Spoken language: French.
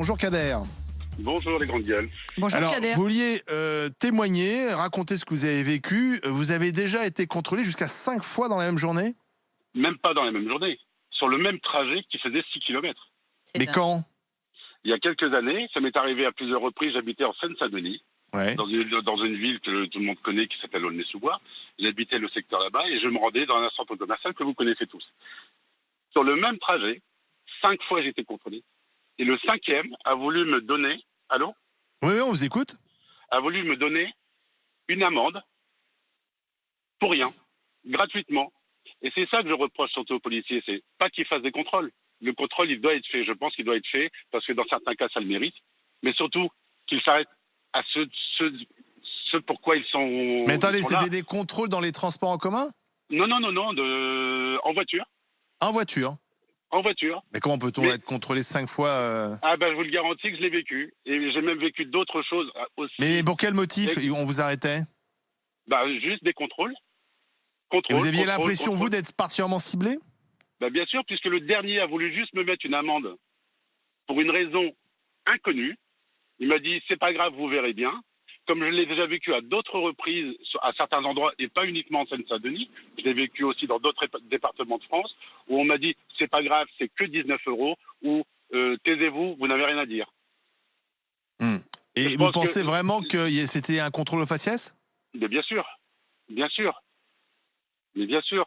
Bonjour Kader. Bonjour les grandes gueules. Bonjour Alors, Kader. vous vouliez témoigner, raconter ce que vous avez vécu. Vous avez déjà été contrôlé jusqu'à 5 fois dans la même journée? Même pas dans la même journée. Sur le même trajet qui faisait 6 kilomètres. Mais dingue. quand? Il y a quelques années, ça m'est arrivé à plusieurs reprises. J'habitais en Seine-Saint-Denis, Ouais. dans une ville que tout le monde connaît qui s'appelle Aulnay-sous-Bois. J'habitais le secteur là-bas et je me rendais dans un centre commercial que vous connaissez tous. Sur le même trajet, 5 fois j'ai été contrôlé. Et le cinquième a voulu me donner, allô, Oui, on vous écoute. a voulu me donner une amende pour rien, gratuitement. Et c'est ça que je reproche surtout aux policiers, c'est pas qu'ils fassent des contrôles. Le contrôle, il doit être fait. Je pense qu'il doit être fait parce que dans certains cas, ça le mérite. Mais surtout, qu'ils s'arrêtent à ce pourquoi ils sont, Mais attendez, ils sont c'est là. des contrôles dans les transports en commun? Non, en voiture. En voiture. En voiture. Mais comment peut-on Mais- être contrôlé 5 fois Ah ben, je vous le garantis que je l'ai vécu. Et j'ai même vécu d'autres choses aussi. Mais pour quel motif on vous arrêtait? Bah, juste des contrôles. Et vous aviez Contrôle, l'impression, vous, contrôle. d'être particulièrement ciblé? Bah, bien sûr, puisque le dernier a voulu juste me mettre une amende pour une raison inconnue. Il m'a dit, c'est pas grave, vous verrez bien. Comme je l'ai déjà vécu à d'autres reprises, à certains endroits, et pas uniquement en Seine-Saint-Denis, je l'ai vécu aussi dans d'autres départements de France, où on m'a dit, c'est pas grave, c'est que 19 euros, ou taisez-vous, vous n'avez rien à dire. Hmm. Et Je vous pense pensez que- vraiment que c'était un contrôle au faciès? Mais bien sûr, bien sûr. Mais bien sûr.